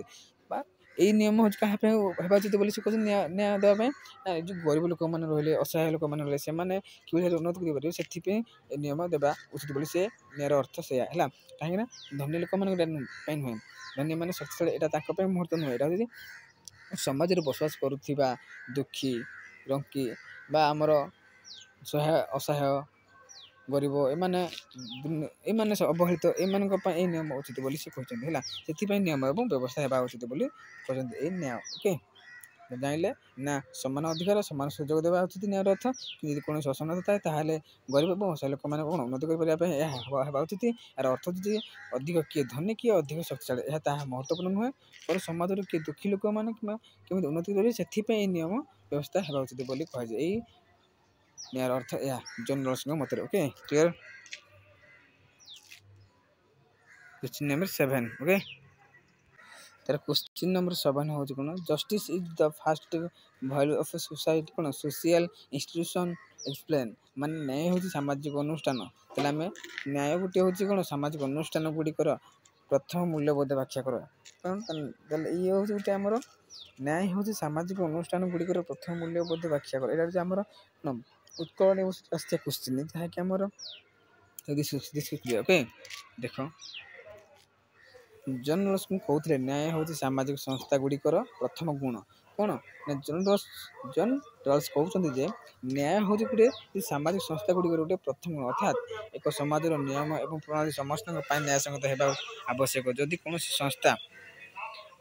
ବା ଏଇ ନିୟମ ହେଉଛି କାହା ପାଇଁ ହେବା ଉଚିତ ବୋଲି ସେ କହୁଛନ୍ତି ନ୍ୟାୟ ଦେବା ପାଇଁ ନା ଏ ଯେଉଁ ଗରିବ ଲୋକମାନେ ରହିଲେ ଅସହାୟ ଲୋକମାନେ ରହିଲେ ସେମାନେ କିଭଳି ଉନ୍ନତି କରିପାରିବେ ସେଥିପାଇଁ ଏ ନିୟମ ଦେବା ଉଚିତ ବୋଲି ସେ ନ୍ୟାୟର ଅର୍ଥ ସେଇଆ ହେଲା। କାହିଁକିନା ଧନୀ ଲୋକମାନଙ୍କ ପାଇଁ ନୁହେଁ ଧନୀମାନେ ଶକ୍ତିଶାଳୀ ଏଇଟା ତାଙ୍କ ପାଇଁ ମୁହୂର୍ତ୍ତ ନୁହେଁ ଏଇଟା ହେଉଛି ସମାଜରେ ବସବାସ କରୁଥିବା ଦୁଃଖୀ ରଙ୍କି ବା ଆମର ଅସହାୟ ଗରିବ ଏମାନେ ଅବହେଳିତ ଏମାନଙ୍କ ପାଇଁ ଏଇ ନିୟମ ଉଚିତ ବୋଲି ସେ କହିଛନ୍ତି ହେଲା। ସେଥିପାଇଁ ନିୟମ ଏବଂ ବ୍ୟବସ୍ଥା ହେବା ଉଚିତ ବୋଲି କହିଛନ୍ତି ଏଇ ନ୍ୟାୟ। ଓକେ ଜାଣିଲେ ନା ସମାନ ଅଧିକାର ସମାନ ସୁଯୋଗ ଦେବା ଉଚିତ ନ୍ୟାୟର ଅର୍ଥ ଯଦି କୌଣସି ଅସମାନତା ଥାଏ ତାହେଲେ ଗରିବ ଏବଂ ଅସହାୟ ଲୋକମାନେ କ'ଣ ଉନ୍ନତି କରିପାରିବା ପାଇଁ ଏହା ହେବା ଉଚିତ। ଏହାର ଅର୍ଥ ହେଉଛି ଅଧିକ କିଏ ଧନୀ କିଏ ଅଧିକ ଶକ୍ତିଶାଳୀ ଏହା ତାହା ମହତ୍ତ୍ୱପୂର୍ଣ୍ଣ ନୁହେଁ ବରଂ ସମାଜରେ କିଏ ଦୁଃଖୀ ଲୋକମାନେ କିମ୍ବା କେମିତି ଉନ୍ନତି କରିବେ ସେଥିପାଇଁ ଏହି ନିୟମ ବ୍ୟବସ୍ଥା ହେବା ଉଚିତ ବୋଲି କୁହାଯାଏ। ଏଇ ନ୍ୟାୟର ଅର୍ଥ ଏହା ଜନ୍ ରଲ୍ସଙ୍କ ମତରେ। Okay clear. Question number 7 okay ତାର କ୍ୱେଶ୍ଚିନ୍ ନମ୍ବର 7 ହେଉଛି କ'ଣ justice is the first value of a society କ'ଣ ସୋସିଆଲ୍ ଇନଷ୍ଟିଟ୍ୟୁସନ୍ ଏକ୍ସପ୍ଲେନ୍ ମାନେ ନ୍ୟାୟ ହେଉଛି ସାମାଜିକ ଅନୁଷ୍ଠାନ ତାହେଲେ ଆମେ ନ୍ୟାୟ ଗୋଟିଏ ହେଉଛି କ'ଣ ସାମାଜିକ ଅନୁଷ୍ଠାନ ଗୁଡ଼ିକର ପ୍ରଥମ ମୂଲ୍ୟବୋଧ ବ୍ୟାଖ୍ୟା କର କାରଣ ତାହେଲେ ଇଏ ହେଉଛି ଗୋଟେ ଆମର ନ୍ୟାୟ ହେଉଛି ସାମାଜିକ ଅନୁଷ୍ଠାନ ଗୁଡ଼ିକର ପ୍ରଥମ ମୂଲ୍ୟବୋଧ ବ୍ୟାଖ୍ୟା କର ଏଇଟା ହେଉଛି ଆମର ଉତ୍କଳ ଆସିଥିବା କ୍ୱେଶ୍ଚିନ୍ ଯାହାକି ଆମର ଓକେ ଦେଖ ଜନ୍ ରଲ୍ସ କହୁଥିଲେ ନ୍ୟାୟ ହେଉଛି ସାମାଜିକ ସଂସ୍ଥା ଗୁଡ଼ିକର ପ୍ରଥମ ଗୁଣ କ'ଣ ନା ଜନ୍ ରଲ୍ସ କହୁଛନ୍ତି ଯେ ନ୍ୟାୟ ହେଉଛି ଗୋଟେ ସାମାଜିକ ସଂସ୍ଥା ଗୁଡ଼ିକର ଗୋଟେ ପ୍ରଥମ ଗୁଣ ଅର୍ଥାତ୍ ଏକ ସମାଜର ନିୟମ ଏବଂ ପ୍ରଣାଳୀ ସମସ୍ତଙ୍କ ପାଇଁ ନ୍ୟାୟସଙ୍ଗତ ହେବା ଆବଶ୍ୟକ। ଯଦି କୌଣସି ସଂସ୍ଥା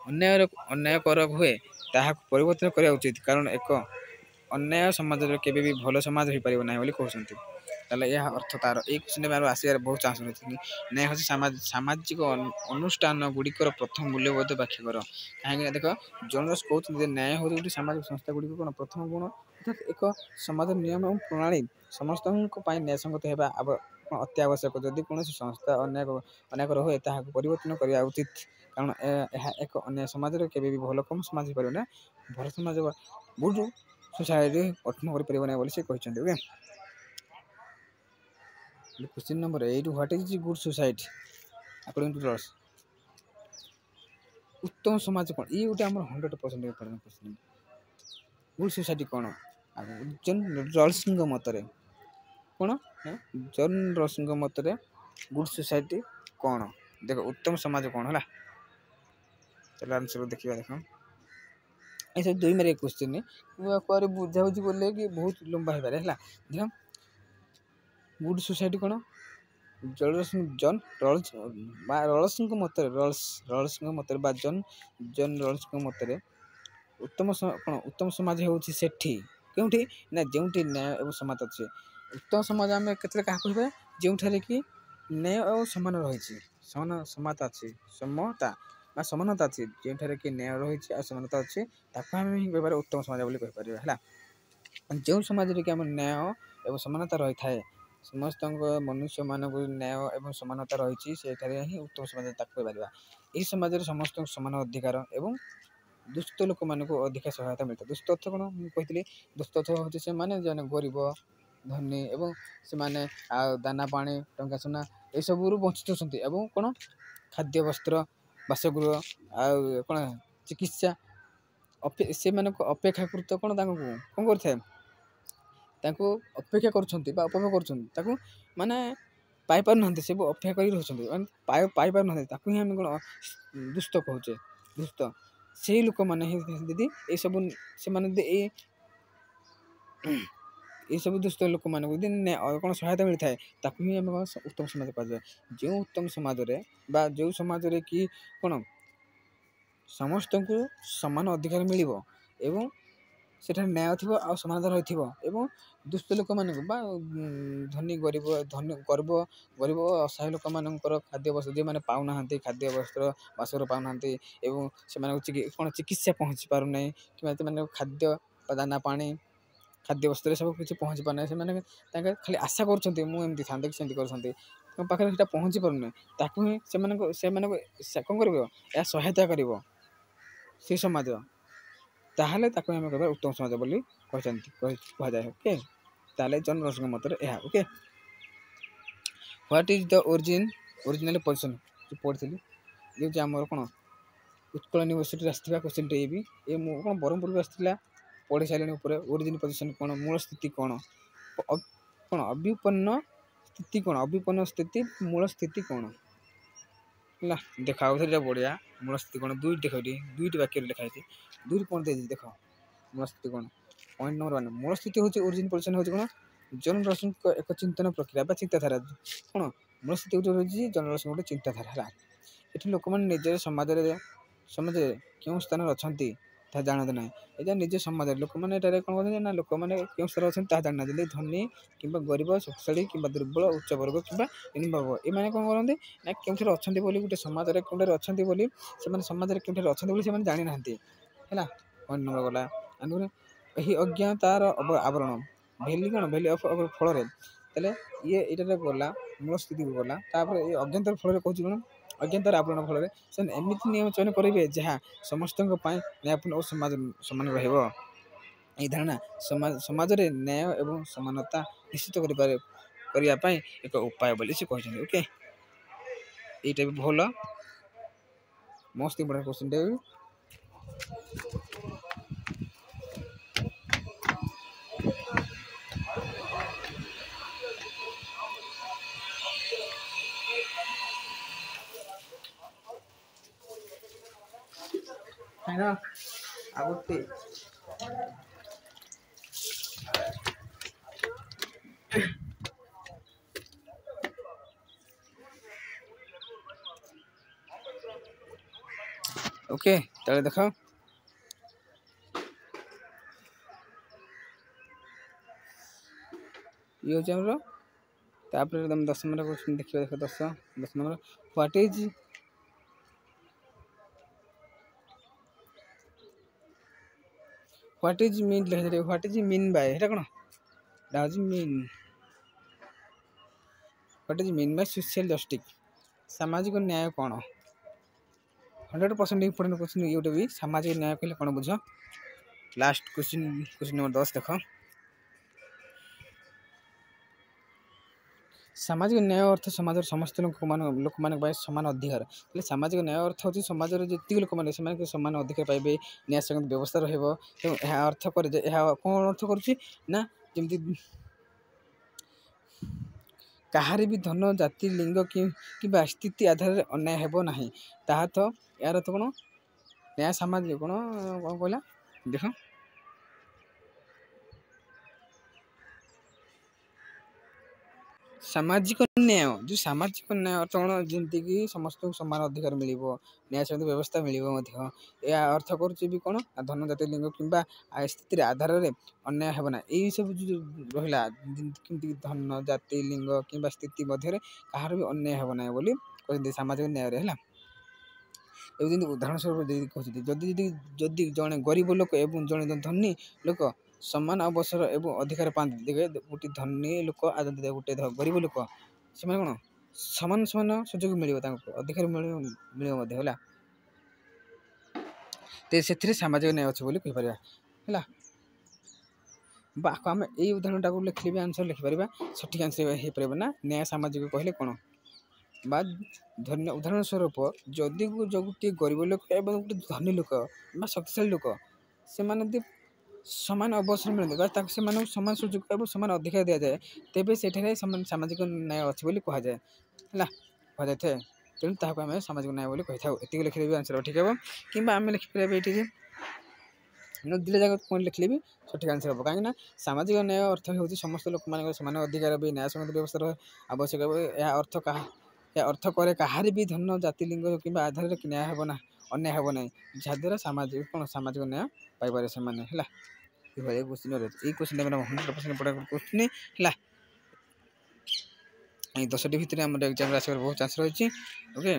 ଅନ୍ୟାୟକର ହୁଏ ତାହାକୁ ପରିବର୍ତ୍ତନ କରିବା ଉଚିତ କାରଣ ଏକ ଅନ୍ୟାୟ ସମାଜରେ କେବେ ବି ଭଲ ସମାଜ ହୋଇପାରିବ ନାହିଁ ବୋଲି କହୁଛନ୍ତି। ତାହେଲେ ଏହା ଅର୍ଥ ତାର ଏଇ କ୍ୱେଶ୍ଚିନ୍ ଆସିବାର ବହୁତ ଚାନ୍ସ ରହିଛି। ନ୍ୟାୟ ହେଉଛି ସାମାଜିକ ଅନୁଷ୍ଠାନ ଗୁଡ଼ିକର ପ୍ରଥମ ମୂଲ୍ୟବୋଧ ବ୍ୟାଖ୍ୟା କର କାହିଁକିନା ଦେଖ ଜନ୍ ରଲ୍ସ କହୁଛନ୍ତି ଯେ ନ୍ୟାୟ ହେଉଛି ଗୋଟେ ସାମାଜିକ ସଂସ୍ଥା ଗୁଡ଼ିକ କ'ଣ ପ୍ରଥମ ଗୁଣ ଅର୍ଥାତ୍ ଏକ ସମାଜର ନିୟମ ଏବଂ ପ୍ରଣାଳୀ ସମସ୍ତଙ୍କ ପାଇଁ ନ୍ୟାୟସଙ୍ଗତ ହେବା ଅତି ଆବଶ୍ୟକ। ଯଦି କୌଣସି ସଂସ୍ଥା ଅନ୍ୟାୟକର ହୁଏ ତାହାକୁ ପରିବର୍ତ୍ତନ କରିବା ଉଚିତ କାରଣ ଏହା ଏକ ଅନ୍ୟାୟ ସମାଜରେ କେବେ ବି ଭଲ କମ ସମାଜ ହେଇପାରିବ ନା ଭଲ ସମାଜ ଗୁଡ୍ ସୋସାଇଟି ଗଠନ କରିପାରିବ ନାହିଁ ବୋଲି ସେ କହିଛନ୍ତି। Okay question number 8 what is good society according to Rawls ଉତ୍ତମ ସମାଜ କ'ଣ ଇଏ ଗୋଟେ ଆମର 100% ଇମ୍ପୋର୍ଟାଣ୍ଟ କ୍ୱେଶ୍ଚିନ୍। ଗୁଡ୍ ସୋସାଇଟି କ'ଣ ଜନ୍ ରଲ୍ସଙ୍କ ମତରେ କ'ଣ ଜନ୍ ରଲ୍ସଙ୍କ ମତରେ ଗୁଡ୍ ସୋସାଇଟି କ'ଣ ଦେଖ ଉତ୍ତମ ସମାଜ କ'ଣ ହେଲା ତାହେଲେ ଆନ୍ସର ଦେଖିବା ଦେଖ ଏସବୁ 2 ମାର୍କିଆ କ୍ୱେଶ୍ଚିନ୍ କୁଆଡ଼େ ବୁଝାବୁଝି କଲେ କି ବହୁତ ଲମ୍ବା ହେଇପାରେ ହେଲା। ଦେଖ ଗୁଡ୍ ସୋସାଇଟି କ'ଣ ଜନ୍ ରଲ୍ସ ବା ରଲ୍ସଙ୍କ ମତରେ ରଲ୍ସଙ୍କ ମତରେ ବା ଜନ୍ ରଲ୍ସଙ୍କ ମତରେ ଉତ୍ତମ ସମାଜ ହେଉଛି ସେଠି କେଉଁଠି ନା ଯେଉଁଠି ନ୍ୟାୟ ଏବଂ ସମାନତା ଅଛି। ଉତ୍ତମ ସମାଜ ଆମେ କେତେବେଳେ କାହାକୁ କହିବା ଯେଉଁଠାରେ କି ନ୍ୟାୟ ଏବଂ ସମାନ ରହିଛି ସମତା ଅଛି ସମତା ବା ସମାନତା ଅଛି ଯେଉଁଠାରେ କି ନ୍ୟାୟ ରହିଛି ଆଉ ସମାନତା ଅଛି ତାକୁ ଆମେ ହିଁ କହିବାର ଉତ୍ତମ ସମାଜ ବୋଲି କହିପାରିବା ହେଲା। ଯେଉଁ ସମାଜରେ କି ଆମର ନ୍ୟାୟ ଏବଂ ସମାନତା ରହିଥାଏ ସମସ୍ତଙ୍କ ମନୁଷ୍ୟମାନଙ୍କୁ ନ୍ୟାୟ ଏବଂ ସମାନତା ରହିଛି ସେଠାରେ ହିଁ ଉତ୍ତମ ସମାଜ ତାକୁ କହିପାରିବା। ଏହି ସମାଜରେ ସମସ୍ତଙ୍କୁ ସମାନ ଅଧିକାର ଏବଂ ଦୁସ୍ଥ ଲୋକମାନଙ୍କୁ ଅଧିକା ସହାୟତା ମିଳିଥାଏ। ଦୁସ୍ଥ ଅର୍ଥ କ'ଣ ମୁଁ କହିଥିଲି ଦୁସ୍ଥ ଅର୍ଥ ହେଉଛି ସେମାନେ ଜଣେ ଗରିବ ଧନୀ ଏବଂ ସେମାନେ ଆଉ ଦାନା ପାଣି ଟଙ୍କା ସୁନା ଏସବୁରୁ ବଞ୍ଚିତ ଅଛନ୍ତି ଏବଂ କ'ଣ ଖାଦ୍ୟ ବସ୍ତ୍ର ବାସଗୃହ ଆଉ କ'ଣ ଚିକିତ୍ସା ସେମାନଙ୍କୁ ଅପେକ୍ଷାକୃତ କ'ଣ ତାଙ୍କୁ କ'ଣ କରିଥାଏ ତାଙ୍କୁ ଅପେକ୍ଷା କରୁଛନ୍ତି ବା ଉପଭୋଗ କରୁଛନ୍ତି ତାକୁ ମାନେ ପାଇପାରୁନାହାନ୍ତି ସବୁ ଅପେକ୍ଷା କରି ରହୁଛନ୍ତି ମାନେ ପାଇପାରୁନାହାନ୍ତି ତାକୁ ହିଁ ଆମେ କ'ଣ ଦୁସ୍ଥ କହୁଛେ ଦୁସ୍ଥ ସେହି ଲୋକମାନେ ହିଁ ଯଦି ଏସବୁ ସେମାନେ ଯଦି ଏସବୁ ଦୁସ୍ଥ ଲୋକମାନଙ୍କୁ ଯଦି କ'ଣ ସହାୟତା ମିଳିଥାଏ ତାକୁ ହିଁ ଆମେ କ'ଣ ଉତ୍ତମ ସମାଜ କୁହାଯାଏ। ଯେଉଁ ଉତ୍ତମ ସମାଜରେ ବା ଯେଉଁ ସମାଜରେ କି କ'ଣ ସମସ୍ତଙ୍କୁ ସମାନ ଅଧିକାର ମିଳିବ ଏବଂ ସେଠାରେ ନ୍ୟାୟ ଥିବ ଆଉ ସମାନତା ରହିଥିବ ଏବଂ ଦୁସ୍ଥ ଲୋକମାନଙ୍କୁ ବା ଗରିବ ଅସହାୟ ଲୋକମାନଙ୍କର ଖାଦ୍ୟ ବସ୍ତ୍ର ଯେଉଁମାନେ ପାଉନାହାନ୍ତି ଖାଦ୍ୟ ବସ୍ତ୍ର ବାସଗୃହ ପାଉନାହାନ୍ତି ଏବଂ ସେମାନଙ୍କୁ କ'ଣ ଚିକିତ୍ସା ପହଞ୍ଚି ପାରୁନାହିଁ କିମ୍ବା ସେମାନଙ୍କୁ ଖାଦ୍ୟ ବା ଦାନା ପାଣି ଖାଦ୍ୟ ବସ୍ତ୍ରରେ ସବୁ କିଛି ପହଞ୍ଚି ପାରୁନାହିଁ ସେମାନେ ତାଙ୍କେ ଖାଲି ଆଶା କରୁଛନ୍ତି ମୁଁ ଏମିତି ଥାନ୍ତେ କି ସେମିତି କରୁଛନ୍ତି ତାଙ୍କ ପାଖରେ ସେଇଟା ପହଞ୍ଚି ପାରୁନାହିଁ ତାକୁ ହିଁ ସେମାନଙ୍କୁ କ'ଣ କରିବ ଏହା ସହାୟତା କରିବ ସେ ସମାଜ ତାହେଲେ ତାକୁ ଆମେ କହିବା ଉତ୍ତମ ସମାଜ ବୋଲି କୁହାଯାଏ। ଓକେ ତାହେଲେ ଜନ୍ ରଲ୍ସଙ୍କ ମତରେ ଏହା okay. What is the original position ଯେଉଁ ପଢ଼ିଥିଲି ହେଉଛି ଆମର କ'ଣ ଉତ୍କଳ ୟୁନିଭର୍ସିଟିରେ ଆସିଥିବା କ୍ୱେଶ୍ଚିନ୍ଟେ ମୁଁ କ'ଣ ବ୍ରହ୍ମପୁରକୁ ଆସିଥିଲା ପଢ଼ି ସାରିଲାଣି ଉପରେ ଓରିଜିନ୍ ପୋଜିସନ୍ କ'ଣ ମୂଳ ସ୍ଥିତି କ'ଣ ଅବିପନ୍ନ ସ୍ଥିତି ମୂଳ ସ୍ଥିତି କ'ଣ ହେଲା ଦେଖ ଆଉ ଥରେ ବଢ଼ିଆ ମୂଳ ସ୍ଥିତି କ'ଣ ଦୁଇଟି ବାକ୍ୟରେ ଲେଖା ହେଇଛି 2ଟି ପଏଣ୍ଟ ଦେଇଛି ଦେଖ ମୂଳ ସ୍ଥିତି କ'ଣ ପଏଣ୍ଟ ନମ୍ବର 1 ମୂଳ ସ୍ଥିତି ହେଉଛି ଓରିଜିନ୍ ପୋଜିସନ୍ ହେଉଛି କ'ଣ ଜନ୍ ରଲ୍ସଙ୍କ ଏକ ଚିନ୍ତନ ପ୍ରକ୍ରିୟା ବା ଚିନ୍ତାଧାରା କ'ଣ ମୂଳ ସ୍ଥିତି ହେଉଛି ଜନ୍ ରଲ୍ସଙ୍କ ଗୋଟେ ଚିନ୍ତାଧାରା ହେଲା। ଏଠି ଲୋକମାନେ ନିଜର ସମାଜରେ କେଉଁ ସ୍ଥାନରେ ଅଛନ୍ତି ତାହା ଜାଣନ୍ତି ନାହିଁ ଏଇଟା ନିଜ ସମାଜରେ ଲୋକମାନେ ଏଠାରେ କ'ଣ କରନ୍ତି ନା ଲୋକମାନେ କେଉଁ ସ୍ଥାନରେ ଅଛନ୍ତି ତାହା ଜାଣିନାହାନ୍ତି ଧନୀ କିମ୍ବା ଗରିବ ଶକ୍ତିଶାଳୀ କିମ୍ବା ଦୁର୍ବଳ ଉଚ୍ଚ ବର୍ଗ କିମ୍ବା ନିମ୍ନବର୍ଗ ଏମାନେ କ'ଣ କରନ୍ତି ନା କେଉଁଠାରେ ଅଛନ୍ତି ବୋଲି ଗୋଟେ ସମାଜରେ କେଉଁଠାରେ ଅଛନ୍ତି ବୋଲି ସେମାନେ ସମାଜରେ କେଉଁଠାରେ ଅଛନ୍ତି ବୋଲି ସେମାନେ ଜାଣିନାହାନ୍ତି ହେଲା। ପଏଣ୍ଟ ନମ୍ବର ଗଲା ଏହି ଅଜ୍ଞତାର ଆବରଣ ଭ୍ୟାଲି ଅଫ୍ ଫଳରେ ତାହେଲେ ଏଇଟାରେ ଗଲା ମୂଳ ସ୍ଥିତିକୁ ଗଲା ତାପରେ ଏ ଅଜ୍ଞତାର ଫଳରେ କହୁଛି କ'ଣ ଅଜ୍ଞତାର ଆବରଣ ଫଳରେ ସେମାନେ ଏମିତି ନିୟମ ଚୟନ କରିବେ ଯାହା ସମସ୍ତଙ୍କ ପାଇଁ ନ୍ୟାୟପୂର୍ଣ୍ଣ ଓ ସମାନ ରହିବ। ଏହି ଧାରଣା ସମାଜରେ ନ୍ୟାୟ ଏବଂ ସମାନତା ନିଶ୍ଚିତ କରିବା ପାଇଁ ଏକ ଉପାୟ ବୋଲି ସେ କହିଛନ୍ତି। ଓକେ ଏଇଟା ବି ଭଲ ମସ୍ତ ଇମ୍ପୋର୍ଟାଣ୍ଟ କ୍ୱେଶ୍ଚିନ୍ଟା ବି ଆଉ ଗୋଟେ ଓକେ ତାହେଲେ ଦେଖ ଇଏ ହେଉଛି ଆମର ତାପରେ ତମେ 10 ନମ୍ବର କ୍ୱେଶ୍ଚିନ୍ ଦେଖିବା ଦେଖ 10 ନମ୍ବର ହ୍ୱାଟ୍ ଇଜ୍ ମିନ୍ ଲେଖାଯାଏ ହ୍ୱାଟ୍ ଇଜ୍ ମିନ୍ ବାଇ ଏଇଟା କ'ଣ ଏଇଟା ହେଉଛି what is mean by social justice ସାମାଜିକ ନ୍ୟାୟ କ'ଣ 100% ଇମ୍ପୋର୍ଟାଣ୍ଟ କ୍ୱେଶ୍ଚିନ୍ ଇଏ ଗୋଟେ ବି ସାମାଜିକ ନ୍ୟାୟ କହିଲେ କ'ଣ ବୁଝ ଲାଷ୍ଟ କ୍ୱେଶ୍ଚିନ୍ ନମ୍ବର 10 ଦେଖ ସାମାଜିକ ନ୍ୟାୟ ଅର୍ଥ ସମାଜର ସମସ୍ତ ଲୋକମାନଙ୍କ ପାଇଁ ସମାନ ଅଧିକାର ହେଲେ ସାମାଜିକ ନ୍ୟାୟ ଅର୍ଥ ହେଉଛି ସମାଜର ଯେତିକି ଲୋକମାନେ ସେମାନେ ସମାନ ଅଧିକାର ପାଇବେ ନ୍ୟାୟ ସଙ୍ଗତ ବ୍ୟବସ୍ଥା ରହିବ ଏବଂ ଏହା ଅର୍ଥ କରେ ଯେ ଏହା କ'ଣ ଅର୍ଥ କରୁଛି ନା ଯେମିତି କାହାର ବି ଧନ ଜାତି ଲିଙ୍ଗ କିମ୍ବା ସ୍ଥିତି ଆଧାରରେ ଅନ୍ୟାୟ ହେବ ନାହିଁ ତାହା ତ ଏହାର ତ କ'ଣ ନ୍ୟାୟ ସାମାଜିକ କ'ଣ କହିଲା ଦେଖ ସାମାଜିକ ନ୍ୟାୟ ଯେଉଁ ସାମାଜିକ ନ୍ୟାୟ ଅର୍ଥ କ'ଣ ଯେମିତିକି ସମସ୍ତଙ୍କୁ ସମାନ ଅଧିକାର ମିଳିବ ନ୍ୟାୟ ସଙ୍ଗତ ବ୍ୟବସ୍ଥା ମିଳିବ ମଧ୍ୟ ଏହା ଅର୍ଥ କରୁଛି ବି କ'ଣ ଧନ ଜାତି ଲିଙ୍ଗ କିମ୍ବା ସ୍ଥିତିରେ ଆଧାରରେ ଅନ୍ୟାୟ ହେବ ନା ଏହିସବୁ ଯେଉଁ ରହିଲା ଯେମିତିକି ଧନ ଜାତି ଲିଙ୍ଗ କିମ୍ବା ସ୍ଥିତି ମଧ୍ୟରେ କାହାର ବି ଅନ୍ୟାୟ ହେବ ନାହିଁ ବୋଲି କହୁଛନ୍ତି ସାମାଜିକ ନ୍ୟାୟରେ ହେଲା। ଏବେ ଯେମିତି ଉଦାହରଣ ସ୍ୱରୂପ ଯଦି କହୁଛନ୍ତି ଯଦି ଜଣେ ଗରିବ ଲୋକ ଏବଂ ଜଣେ ଧନୀ ଲୋକ ସମାନ ଅବସର ଏବଂ ଅଧିକାର ପାଆନ୍ତି ଦେଖେ ଗୋଟେ ଧନୀ ଲୋକ ଆଉ ଗୋଟେ ଗରିବ ଲୋକ ସେମାନେ କ'ଣ ସମାନ ସୁଯୋଗ ମିଳିବ ତାଙ୍କୁ ଅଧିକାର ମିଳିବ ମଧ୍ୟ ହେଲା। ତ ସେଥିରେ ସାମାଜିକ ନ୍ୟାୟ ଅଛି ବୋଲି କହିପାରିବା ହେଲା। ବା ଆମେ ଏଇ ଉଦାହରଣଟାକୁ ଲେଖିଲେ ବି ଆନ୍ସର ଲେଖିପାରିବା ସଠିକ୍ ଆନ୍ସର ହେଇପାରିବ ନା ନ୍ୟାୟ ସାମାଜିକ କହିଲେ କ'ଣ ବା ଧନ୍ୟ ଉଦାହରଣ ସ୍ୱରୂପ ଯଦି ଗୋଟିଏ ଗରିବ ଲୋକ ଏବଂ ଗୋଟେ ଧନୀ ଲୋକ ବା ଶକ୍ତିଶାଳୀ ଲୋକ ସେମାନେ ଯଦି ସମାନ ଅବସର ମିଳନ୍ତି ବା ତାଙ୍କୁ ସେମାନଙ୍କୁ ସମାନ ସୁଯୋଗ ଏବଂ ସମାନ ଅଧିକାର ଦିଆଯାଏ ତେବେ ସେଠାରେ ସାମାଜିକ ନ୍ୟାୟ ଅଛି ବୋଲି କୁହାଯାଏ ହେଲା କୁହାଯାଇଥାଏ। ତେଣୁ ତାହାକୁ ଆମେ ସାମାଜିକ ନ୍ୟାୟ ବୋଲି କହିଥାଉ। ଏତିକି ଲେଖିଲେ ବି ଆନ୍ସର ଠିକ୍ ହେବ କିମ୍ବା ଆମେ ଲେଖିପାରିବା ଏଇଠିକି ଦିଲେ ଯାକ କ'ଣ ଲେଖିଲେ ବି ସଠିକ୍ ଆନ୍ସର ହେବ କାହିଁକିନା ସାମାଜିକ ନ୍ୟାୟ ଅର୍ଥ ହେଉଛି ସମସ୍ତ ଲୋକମାନଙ୍କର ସମାନ ଅଧିକାର ବି ନ୍ୟାୟ ସଙ୍ଗତ ବ୍ୟବସ୍ଥାର ଆବଶ୍ୟକ ଏହା ଅର୍ଥ କରେ କାହାରି ବି ଧନ ଜାତି ଲିଙ୍ଗ କିମ୍ବା ଆଧାରରେ ନ୍ୟାୟ ହେବ ନା ଅନ୍ୟାୟ ହେବ ନାହିଁ ଯାହାଦ୍ୱାରା ସାମାଜିକ ନ୍ୟାୟ ପାଇପାରେ ସେମାନେ ହେଲା। ଏଭଳି କୋଶ୍ଚିନ୍ ଏଇ କୋଶ୍ଚିନ୍ ଆମର 100% ପଢ଼ା କୋଶ୍ଚିନ୍ ହେଲା। ଏଇ 10ଟି ଭିତରେ ଆମର ଏକ୍ଜାମ୍ରେ ଆସିବାର ବହୁତ ଚାନ୍ସ ରହିଛି ଓକେ।